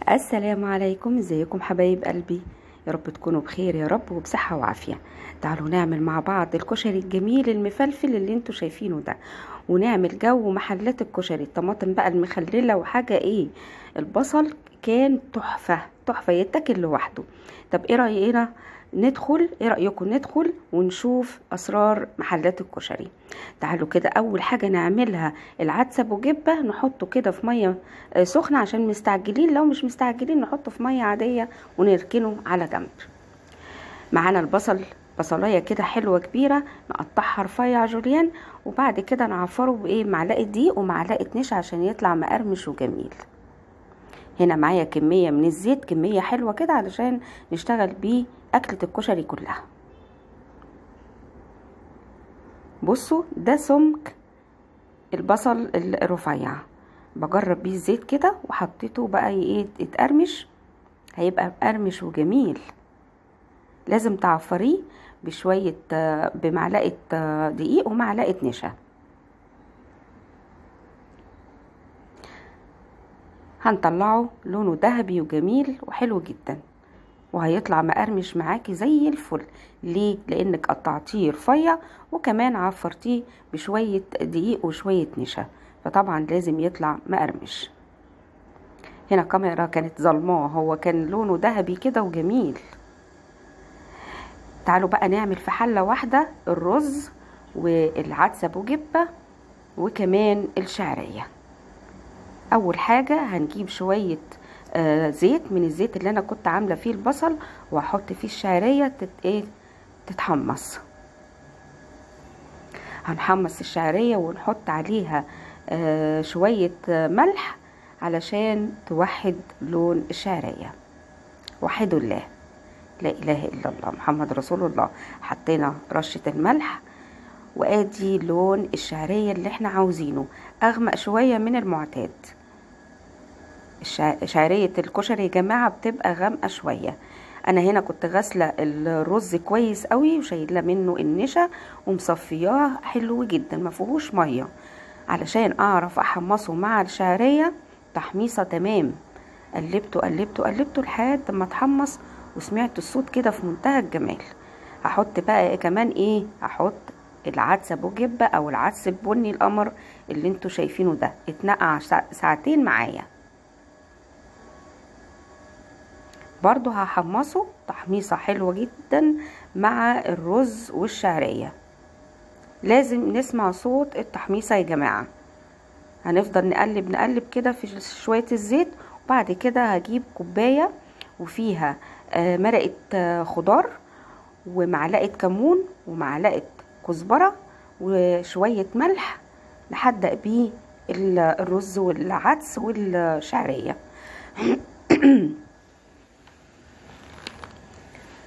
السلام عليكم، ازيكم حبايب قلبي؟ يا رب تكونوا بخير يا رب وبصحة وعافية. تعالوا نعمل مع بعض الكشري الجميل المفلفل اللي انتوا شايفينه ده، ونعمل جو محلات الكشري. الطماطم بقى المخللة وحاجة ايه، البصل كان تحفة تحفة يتاكل لوحده. طب ايه رأينا ايه رأيكم ندخل ونشوف اسرار محلات الكشري؟ تعالوا كده. اول حاجة نعملها العدس ابو جبة، نحطه كده في مية سخنة عشان مستعجلين. لو مش مستعجلين نحطه في مية عادية ونركنه على جنب. معانا البصل، بصلايه كده حلوه كبيره، نقطعها رفيع جوليان، وبعد كده نعفره بايه، معلقه دقيق ومعلقه نشا عشان يطلع مقرمش وجميل. هنا معايا كميه من الزيت، كميه حلوه كده علشان نشتغل بيه اكله الكشري كلها. بصوا ده سمك البصل الرفيع، بجرب بيه الزيت كده وحطيته بقى ايه يتقرمش، هيبقى مقرمش وجميل. لازم تعفريه بشوية بمعلقة دقيق ومعلقة نشا. هنطلعه لونه ذهبي وجميل وحلو جدا، وهيطلع مقرمش معاكي زي الفل. ليه؟ لانك قطعتيه رفيع وكمان عفرتيه بشوية دقيق وشوية نشا، فطبعا لازم يطلع مقرمش. هنا كاميرا كانت ظلماه، هو كان لونه ذهبي كده وجميل. تعالوا بقى نعمل في حلة واحدة الرز والعدس ابو جبة وكمان الشعرية. اول حاجة هنجيب شوية زيت من الزيت اللي انا كنت عاملة فيه البصل، وهحط فيه الشعرية تتحمص. هنحمص الشعرية ونحط عليها شوية ملح علشان توحد لون الشعرية. وحدوا الله، لا اله الا الله محمد رسول الله. حطينا رشة الملح، وادي لون الشعرية اللي احنا عاوزينه، اغمق شوية من المعتاد. شعرية الكشري يا جماعة بتبقى غامقة شوية. انا هنا كنت غاسلة الرز كويس قوي وشايله منه النشا ومصفياه حلو جدا ما فيهوش مية، علشان اعرف احمصه مع الشعرية تحميصة تمام. قلبته لحد ما اتحمص، وسمعت الصوت كده في منتهى الجمال. هحط بقى كمان ايه، هحط العدس ابو جبه او العدس البني القمر اللي انتوا شايفينه ده، اتنقع ساعتين معايا. برضو هحمصه تحميصه حلوه جدا مع الرز والشعريه. لازم نسمع صوت التحميصه يا جماعه. هنفضل نقلب كده في شويه الزيت، وبعد كده هجيب كوبايه وفيها مرقه خضار ومعلقه كمون ومعلقه كزبره وشويه ملح، نحدق بيه الرز والعدس والشعريه.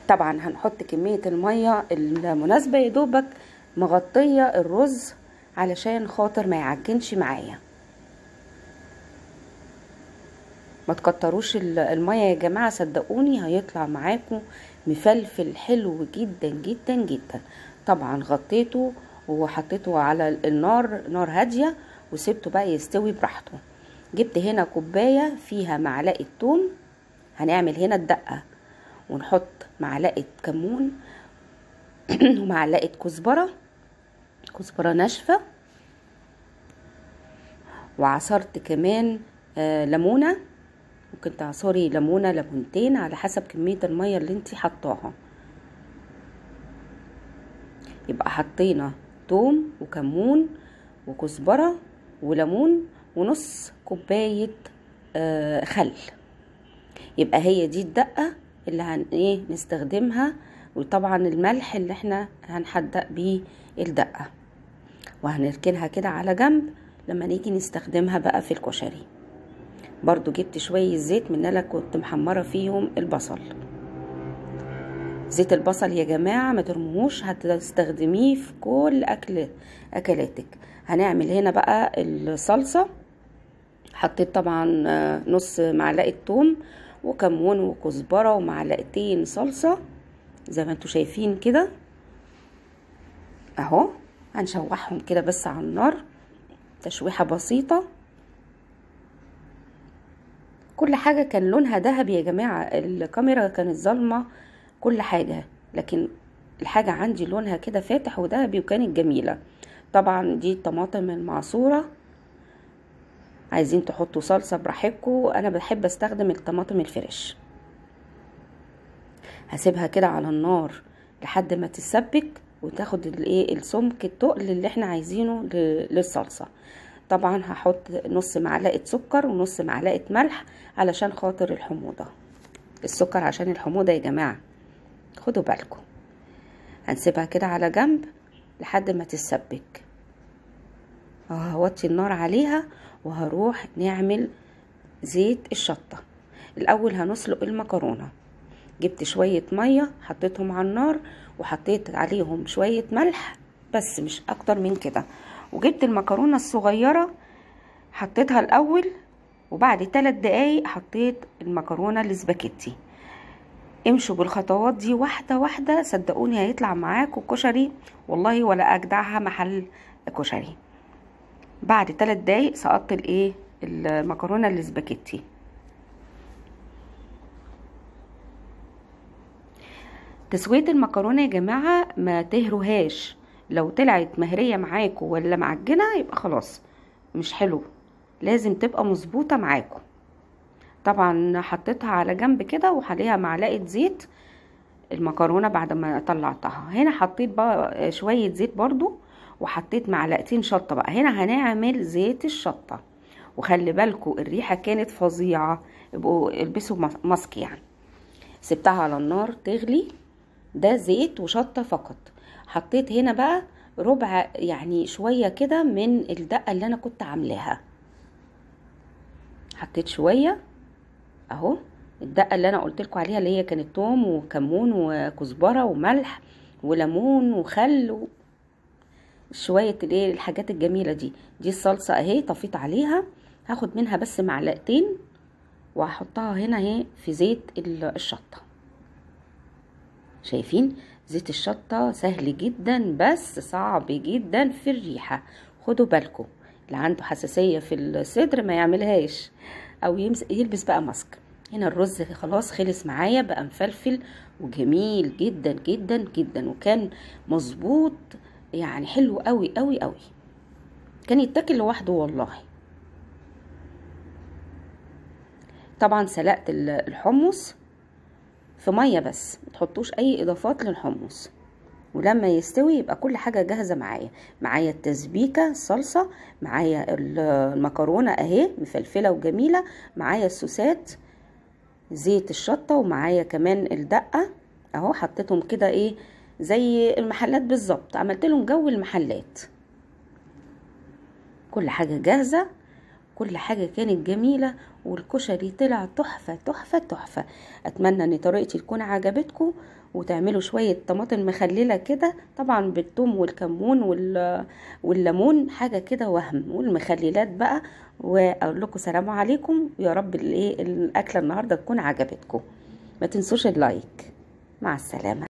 طبعا هنحط كميه الميه المناسبه يا دوبك مغطيه الرز علشان خاطر ما يعجنش معايا. ما تكتروش الميه يا جماعه، صدقوني هيطلع معاكم مفلفل حلو جدا جدا جدا. طبعا غطيته وحطيته على النار، نار هاديه، وسبته بقى يستوي براحته. جبت هنا كوبايه فيها معلقه توم، هنعمل هنا الدقه، ونحط معلقه كمون ومعلقه كزبره ناشفه، وعصرت كمان ليمونه. ممكن تعصري ليمونه ليمونتين على حسب كميه الميه اللي انتي حطاها. يبقى حطينا توم وكمون وكزبره وليمون ونص كوبايه خل. يبقى هي دي الدقه اللي نستخدمها، وطبعا الملح اللي احنا هنحدق بيه الدقه، وهنركنها كده على جنب لما نيجي نستخدمها بقى في الكشري. برضو جبت شوية زيت من اللي كنت محمرة فيهم البصل. زيت البصل يا جماعة ما ترموهوش، هتستخدميه في كل اكلاتك. هنعمل هنا بقى الصلصة. حطيت طبعا نص معلقة توم وكمون وكزبرة ومعلقتين صلصة زي ما انتوا شايفين كده اهو. هنشوحهم كده بس على النار تشويحة بسيطة، كل حاجة كان لونها ذهبي يا جماعة، الكاميرا كانت ظلمة كل حاجة، لكن الحاجة عندي لونها كده فاتح وذهبي وكانت جميلة. طبعا دي الطماطم المعصورة، عايزين تحطوا صلصة براحتكم، انا بحب استخدم الطماطم الفريش. هسيبها كده على النار لحد ما تتسبك وتاخد الايه السمك التقل اللي احنا عايزينه للصلصة. طبعا هحط نص معلقة سكر ونص معلقة ملح علشان خاطر الحموضة، السكر عشان الحموضة يا جماعة، خدوا بالكم. هنسيبها كده على جنب لحد ما تتسبك. هوطي النار عليها وهروح نعمل زيت الشطة. الاول هنسلق المكرونة، جبت شوية مية حطيتهم على النار وحطيت عليهم شوية ملح بس مش اكتر من كده، وجبت المكرونة الصغيرة حطيتها الاول، وبعد 3 دقايق حطيت المكرونة الاسباجيتي. امشوا بالخطوات دي واحدة واحدة، صدقوني هيطلع معاكم كشري والله ولا اجدعها محل كشري. بعد 3 دقايق سقطت المكرونة الاسباجيتي. تسوية المكرونة يا جماعة ما تهروهاش، لو طلعت مهرية معاكم ولا معجنة يبقى خلاص مش حلو، لازم تبقى مظبوطة معاكم. طبعا حطيتها على جنب كده وعليها معلقة زيت المكرونة بعد ما طلعتها. هنا حطيت بقى شوية زيت برضو وحطيت معلقتين شطة. بقى هنا هنعمل زيت الشطة، وخلي بالكم الريحة كانت فظيعة، يبقوا البسوا ماسك يعني. سبتها على النار تغلي، ده زيت وشطة فقط. حطيت هنا بقى ربع يعني شوية كده من الدقة اللي انا كنت عاملاها، حطيت شوية اهو الدقة اللي انا قلت لكم عليها، اللي هي كانت توم وكمون وكزبرة وملح وليمون وخل شوية الحاجات الجميلة دي الصلصة اهي. طفيت عليها، هاخد منها بس معلقتين وهحطها هنا اهي في زيت الشطة. شايفين زيت الشطة سهل جدا بس صعب جدا في الريحة، خدوا بالكم. اللي عنده حساسية في الصدر ما يعملهاش او يلبس بقى ماسك. هنا الرز خلاص خلص معايا، بقى مفلفل وجميل جدا جدا جدا، وكان مظبوط يعني حلو قوي قوي قوي، كان يتاكل لوحده والله. طبعا سلقت الحمص في ميه بس، متحطوش اي اضافات للحمص، ولما يستوي يبقى كل حاجه جاهزه معايا التسبيكه الصلصه، معايا المكرونه اهي مفلفله وجميله، معايا السوسات زيت الشطه، ومعايا كمان الدقه اهو حطيتهم كده زي المحلات بالظبط، عملت لهم جو المحلات. كل حاجه جاهزه، كل حاجة كانت جميلة، والكشري طلع تحفة تحفة تحفة. اتمنى ان طريقتي تكون عجبتكم، وتعملوا شوية طماطم مخللة كده طبعا بالثوم والكمون والليمون، حاجة كده وهم، والمخللات بقى. واقول لكم سلام عليكم، ويا رب الاكلة النهاردة تكون عجبتكم. ما تنسوش اللايك. مع السلامة.